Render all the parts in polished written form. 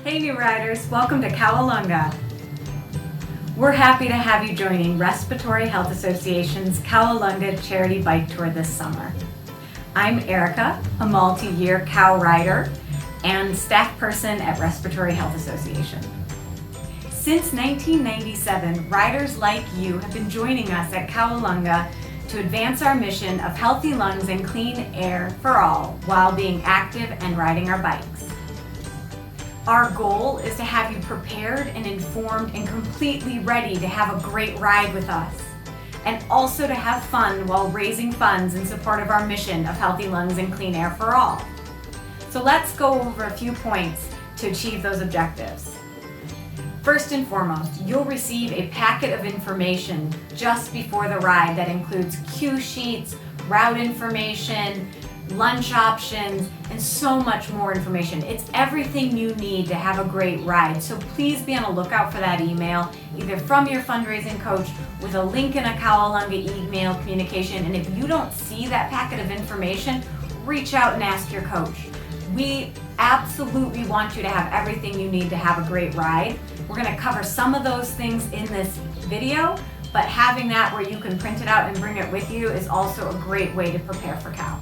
Hey new riders, welcome to CowaLUNGa. We're happy to have you joining Respiratory Health Association's CowaLUNGa Charity Bike Tour this summer. I'm Erica, a multi-year cow rider and staff person at Respiratory Health Association. Since 1997, riders like you have been joining us at CowaLUNGa to advance our mission of healthy lungs and clean air for all while being active and riding our bikes. Our goal is to have you prepared and informed and completely ready to have a great ride with us, and also to have fun while raising funds in support of our mission of healthy lungs and clean air for all. So let's go over a few points to achieve those objectives. First and foremost, you'll receive a packet of information just before the ride that includes cue sheets, route information, lunch options, and so much more information. It's everything you need to have a great ride. So please be on the lookout for that email, either from your fundraising coach with a link in a CowaLUNGa email communication. And if you don't see that packet of information, reach out and ask your coach. We absolutely want you to have everything you need to have a great ride. We're going to cover some of those things in this video, but having that where you can print it out and bring it with you is also a great way to prepare for COW.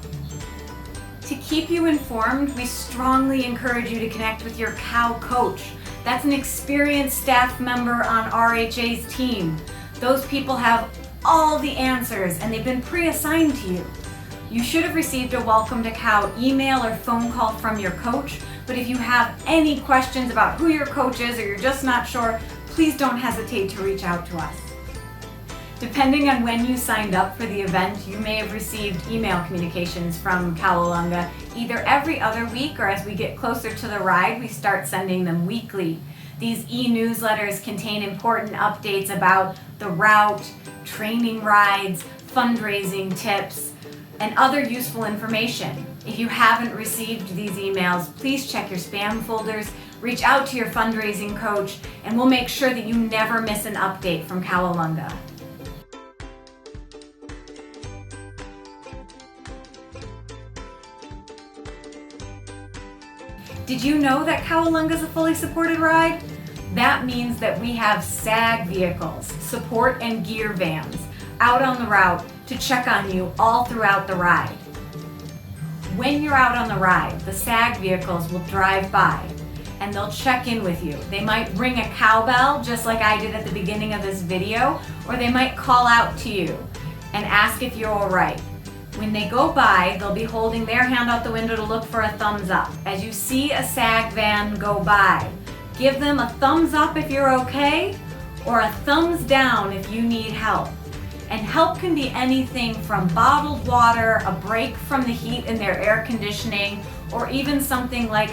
To keep you informed, we strongly encourage you to connect with your COW coach. That's an experienced staff member on RHA's team. Those people have all the answers and they've been pre-assigned to you. You should have received a Welcome to COW email or phone call from your coach, but if you have any questions about who your coach is or you're just not sure, please don't hesitate to reach out to us. Depending on when you signed up for the event, you may have received email communications from CowaLUNGa either every other week, or as we get closer to the ride, we start sending them weekly. These e-newsletters contain important updates about the route, training rides, fundraising tips, and other useful information. If you haven't received these emails, please check your spam folders, reach out to your fundraising coach, and we'll make sure that you never miss an update from CowaLUNGa. Did you know that CowaLUNGa is a fully supported ride? That means that we have SAG vehicles, support and gear vans, out on the route to check on you all throughout the ride. When you're out on the ride, the SAG vehicles will drive by and they'll check in with you. They might ring a cowbell just like I did at the beginning of this video, or they might call out to you and ask if you're all right. When they go by, they'll be holding their hand out the window to look for a thumbs up. As you see a SAG van go by, give them a thumbs up if you're okay, or a thumbs down if you need help. And help can be anything from bottled water, a break from the heat in their air conditioning, or even something like,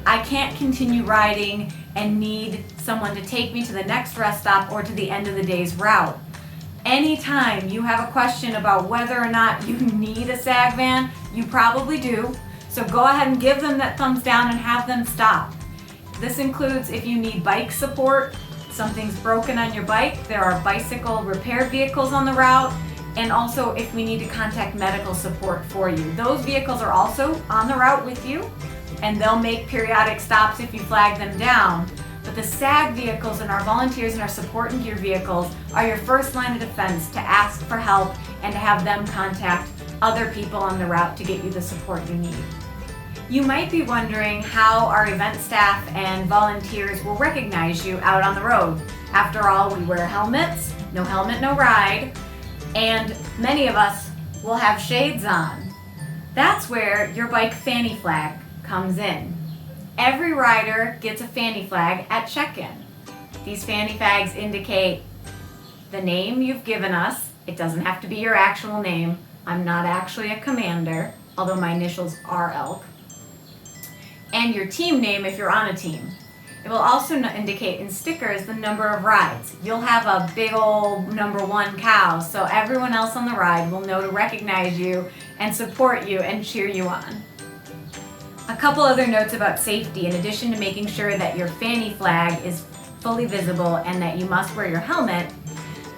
I can't continue riding and need someone to take me to the next rest stop or to the end of the day's route. Anytime you have a question about whether or not you need a SAG van, you probably do. So go ahead and give them that thumbs down and have them stop. This includes if you need bike support, something's broken on your bike, there are bicycle repair vehicles on the route, and also if we need to contact medical support for you. Those vehicles are also on the route with you, and they'll make periodic stops if you flag them down. But the SAG vehicles and our volunteers and our support and gear vehicles are your first line of defense to ask for help and to have them contact other people on the route to get you the support you need. You might be wondering how our event staff and volunteers will recognize you out on the road. After all, we wear helmets, no helmet, no ride, and many of us will have shades on. That's where your bike fanny flag comes in. Every rider gets a fanny flag at check-in. These fanny flags indicate the name you've given us. It doesn't have to be your actual name. I'm not actually a commander, although my initials are ELK. And your team name if you're on a team. It will also indicate in stickers the number of rides. You'll have a big old number 1 cow, so everyone else on the ride will know to recognize you and support you and cheer you on. A couple other notes about safety. In addition to making sure that your fanny flag is fully visible and that you must wear your helmet,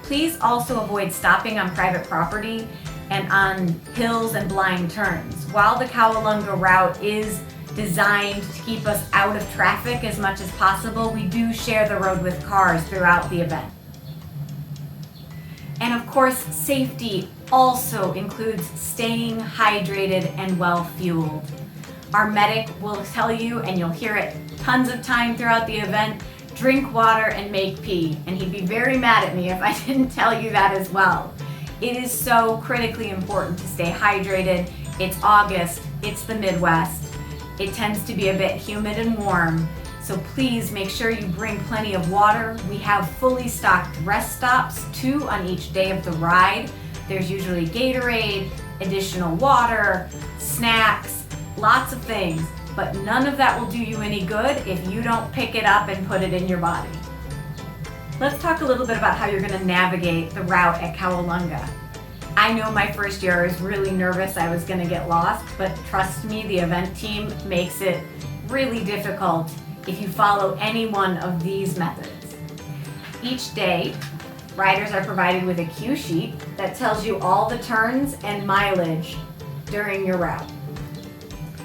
please also avoid stopping on private property and on hills and blind turns. While the CowaLUNGa route is designed to keep us out of traffic as much as possible, we do share the road with cars throughout the event. And of course, safety also includes staying hydrated and well fueled. Our medic will tell you, and you'll hear it tons of time throughout the event, drink water and make pee. And he'd be very mad at me if I didn't tell you that as well. It is so critically important to stay hydrated. It's August, it's the Midwest. It tends to be a bit humid and warm, so please make sure you bring plenty of water. We have fully stocked rest stops, 2 on each day of the ride. There's usually Gatorade, additional water, snacks, lots of things, but none of that will do you any good if you don't pick it up and put it in your body. Let's talk a little bit about how you're going to navigate the route at CowaLUNGa. I know my first year I was really nervous I was going to get lost, but trust me, the event team makes it really difficult if you follow any one of these methods. Each day, riders are provided with a cue sheet that tells you all the turns and mileage during your route.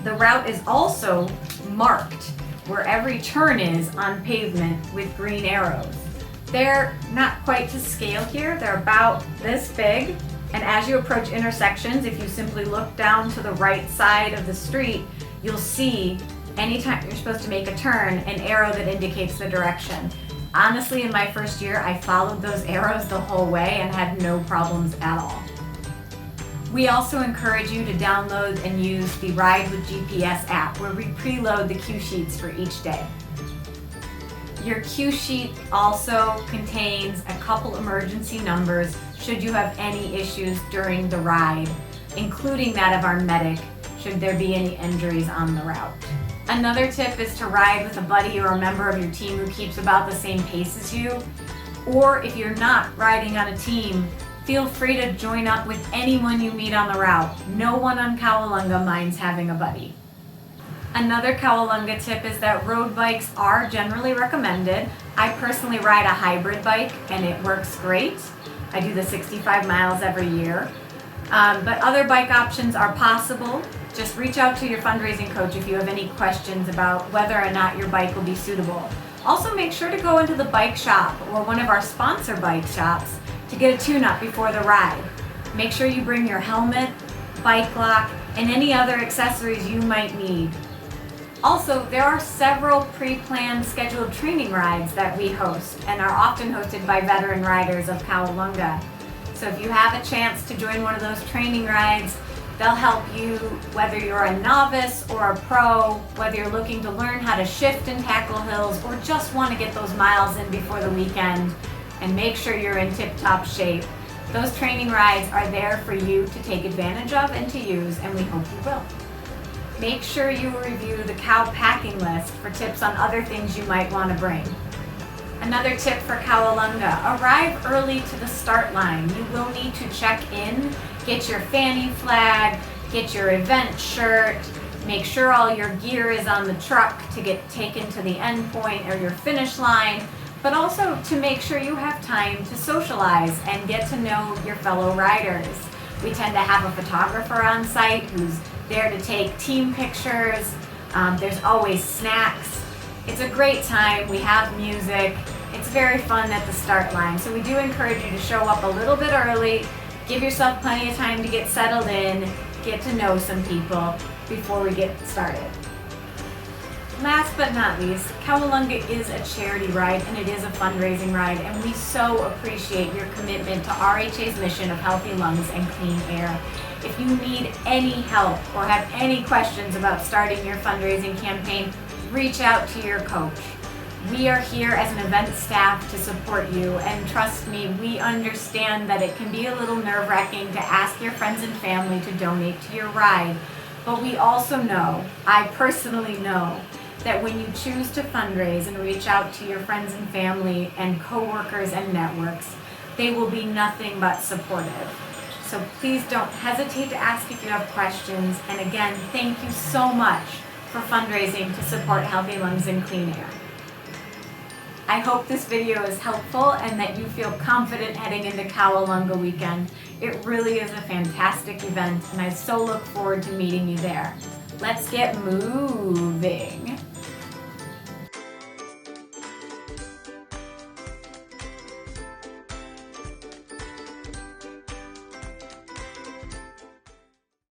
The route is also marked where every turn is on pavement with green arrows. They're not quite to scale here, they're about this big, and as you approach intersections, if you simply look down to the right side of the street, you'll see anytime you're supposed to make a turn, an arrow that indicates the direction. Honestly, in my first year, I followed those arrows the whole way and had no problems at all. We also encourage you to download and use the Ride with GPS app, where we preload the cue sheets for each day. Your cue sheet also contains a couple emergency numbers should you have any issues during the ride, including that of our medic should there be any injuries on the route. Another tip is to ride with a buddy or a member of your team who keeps about the same pace as you. Or if you're not riding on a team, feel free to join up with anyone you meet on the route. No one on CowaLUNGa minds having a buddy. Another CowaLUNGa tip is that road bikes are generally recommended. I personally ride a hybrid bike and it works great. I do the 65 miles every year. But other bike options are possible. Just reach out to your fundraising coach if you have any questions about whether or not your bike will be suitable. Also, make sure to go into the bike shop or one of our sponsor bike shops to get a tune-up before the ride. Make sure you bring your helmet, bike lock, and any other accessories you might need. Also, there are several pre-planned scheduled training rides that we host and are often hosted by veteran riders of CowaLUNGa. So if you have a chance to join one of those training rides, they'll help you whether you're a novice or a pro, whether you're looking to learn how to shift and tackle hills, or just want to get those miles in before the weekend and make sure you're in tip-top shape. Those training rides are there for you to take advantage of and to use, and we hope you will. Make sure you review the cow packing list for tips on other things you might want to bring. Another tip for CowaLUNGa, arrive early to the start line. You will need to check in, get your fanny flag, get your event shirt, make sure all your gear is on the truck to get taken to the end point or your finish line, but also to make sure you have time to socialize and get to know your fellow riders. We tend to have a photographer on site who's there to take team pictures. There's always snacks. It's a great time. We have music. It's very fun at the start line. So we do encourage you to show up a little bit early, give yourself plenty of time to get settled in, get to know some people before we get started. Last but not least, CowaLUNGa is a charity ride and it is a fundraising ride, and we so appreciate your commitment to RHA's mission of healthy lungs and clean air. If you need any help or have any questions about starting your fundraising campaign, reach out to your coach. We are here as an event staff to support you, and trust me, we understand that it can be a little nerve-wracking to ask your friends and family to donate to your ride, but we also know, I personally know, that when you choose to fundraise and reach out to your friends and family and coworkers and networks, they will be nothing but supportive. So please don't hesitate to ask if you have questions, and again, thank you so much for fundraising to support healthy lungs and clean air. I hope this video is helpful and that you feel confident heading into CowaLUNGa weekend. It really is a fantastic event and I so look forward to meeting you there. Let's get moving.